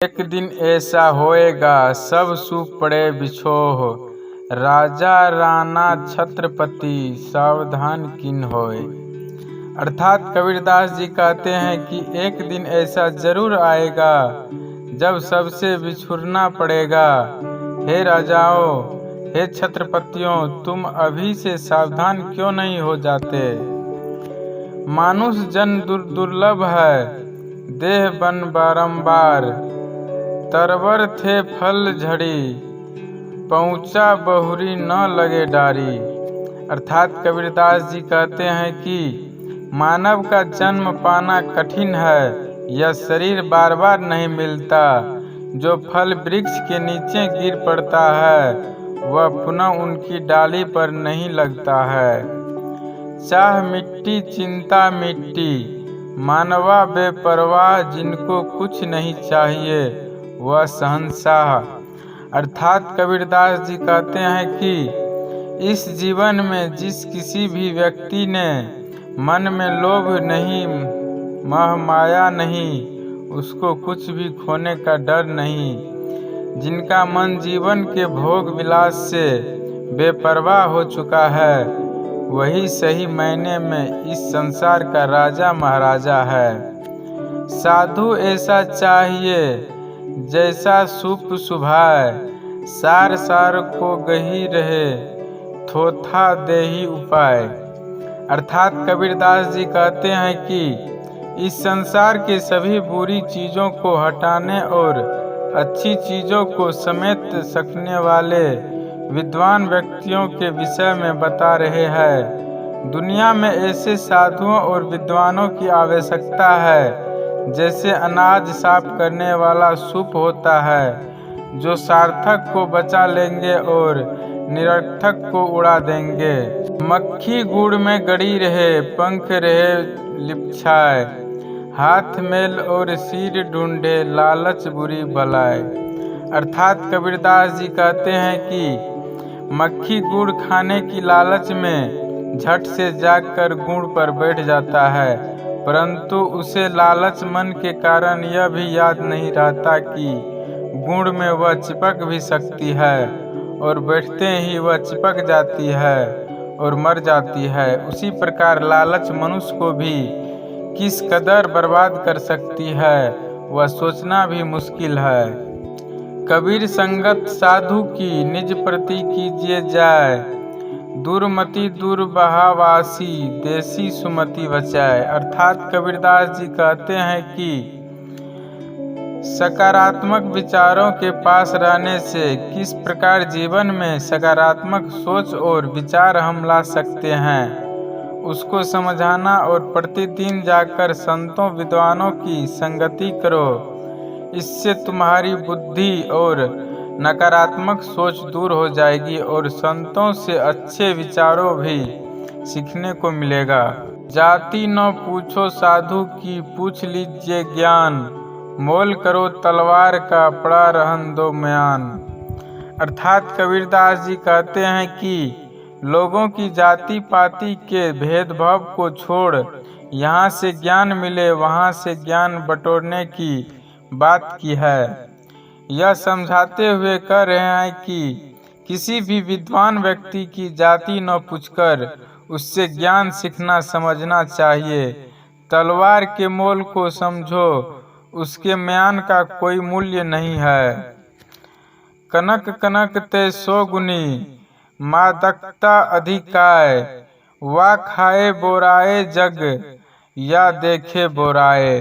एक दिन ऐसा होएगा, सब सूख पड़े बिछोह, राजा राणा छत्रपति सावधान किन होए। अर्थात कबीरदास जी कहते हैं कि एक दिन ऐसा जरूर आएगा जब सबसे बिछुड़ना पड़ेगा। हे राजाओं, हे छत्रपतियों, तुम अभी से सावधान क्यों नहीं हो जाते। मानुष जन दुर्लभ है, देह बन बारंबार, तरवर थे फल झड़ी, पहुँचा बहुरी न लगे डारी। अर्थात कबीरदास जी कहते हैं कि मानव का जन्म पाना कठिन है। यह शरीर बार बार नहीं मिलता। जो फल वृक्ष के नीचे गिर पड़ता है वह पुनः उनकी डाली पर नहीं लगता है। चाह मिट्टी चिंता मिट्टी, मानवा बेपरवाह, जिनको कुछ नहीं चाहिए वह शहंशाह। अर्थात कबीरदास जी कहते हैं कि इस जीवन में जिस किसी भी व्यक्ति ने मन में लोभ नहीं, मोह माया नहीं, उसको कुछ भी खोने का डर नहीं। जिनका मन जीवन के भोग विलास से बेपरवाह हो चुका है वही सही मायने में इस संसार का राजा महाराजा है। साधु ऐसा चाहिए जैसा सुप सुभाए, सार सार को गही रहे, थोथा देही उपाय। अर्थात कबीरदास जी कहते हैं कि इस संसार के सभी बुरी चीज़ों को हटाने और अच्छी चीज़ों को समेट सकने वाले विद्वान व्यक्तियों के विषय में बता रहे हैं। दुनिया में ऐसे साधुओं और विद्वानों की आवश्यकता है जैसे अनाज साफ करने वाला सूप होता है, जो सार्थक को बचा लेंगे और निरर्थक को उड़ा देंगे। मक्खी गुड़ में गड़ी रहे, पंख रहे लिपछाए, हाथ मेल और सिर ढूंढे, लालच बुरी बलाए। अर्थात कबीरदास जी कहते हैं कि मक्खी गुड़ खाने की लालच में झट से जागकर गुड़ पर बैठ जाता है, परंतु उसे लालच मन के कारण यह भी याद नहीं रहता कि गुड़ में वह चिपक भी सकती है और बैठते ही वह चिपक जाती है और मर जाती है। उसी प्रकार लालच मनुष्य को भी किस कदर बर्बाद कर सकती है वह सोचना भी मुश्किल है। कबीर संगत साधु की निज प्रति कीजिए जाए, दुर्मति दुर्बहावासी, देसी सुमति बचाए। अर्थात कबीरदास जी कहते हैं कि सकारात्मक विचारों के पास रहने से किस प्रकार जीवन में सकारात्मक सोच और विचार हम ला सकते हैं, उसको समझाना और प्रतिदिन जाकर संतों विद्वानों की संगति करो। इससे तुम्हारी बुद्धि और नकारात्मक सोच दूर हो जाएगी और संतों से अच्छे विचारों भी सीखने को मिलेगा। जाति न पूछो साधु की, पूछ लीजिए ज्ञान, मोल करो तलवार का, पड़ा रहन दो म्यान। अर्थात कबीरदास जी कहते हैं कि लोगों की जाति पाति के भेदभाव को छोड़ यहाँ से ज्ञान मिले वहाँ से ज्ञान बटोरने की बात की है। यह समझाते हुए कह रहे हैं कि किसी भी विद्वान व्यक्ति की जाति न पूछकर उससे ज्ञान सीखना समझना चाहिए। तलवार के मोल को समझो, उसके म्यान का कोई मूल्य नहीं है। कनक कनक ते सौ गुनी, मादकता अधिकाय, वा खाए बोराए जग, या देखे बोराए।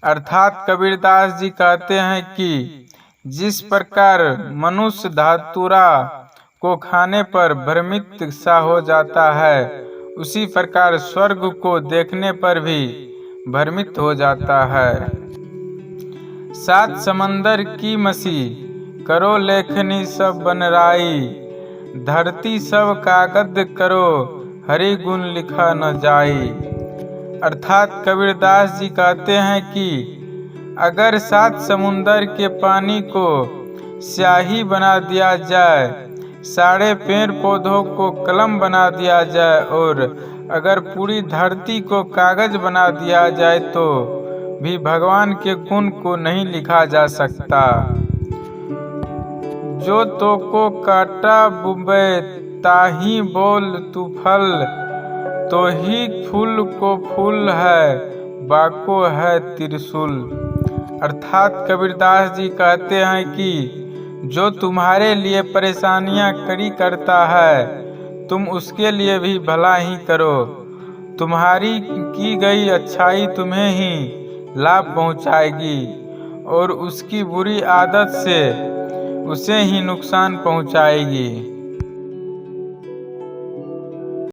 अर्थात कबीरदास जी कहते हैं कि जिस प्रकार मनुष्य धातुरा को खाने पर भ्रमित सा हो जाता है, उसी प्रकार स्वर्ग को देखने पर भी भ्रमित हो जाता है। सात समंदर की मसी, करो लेखनी सब बनराई, धरती सब कागद करो, हरि गुण लिखा न जाई। अर्थात कबीरदास जी कहते हैं कि अगर सात समुंदर के पानी को स्याही बना दिया जाए, सारे पेड़ पौधों को कलम बना दिया जाए और अगर पूरी धरती को कागज बना दिया जाए तो भी भगवान के गुण को नहीं लिखा जा सकता। जो तो को काटा बुबे ताही बोल तू फल, तो ही फूल को फूल है बाको है त्रिशूल। अर्थात कबीरदास जी कहते हैं कि जो तुम्हारे लिए परेशानियां खड़ी करता है तुम उसके लिए भी भला ही करो। तुम्हारी की गई अच्छाई तुम्हें ही लाभ पहुंचाएगी और उसकी बुरी आदत से उसे ही नुकसान पहुंचाएगी।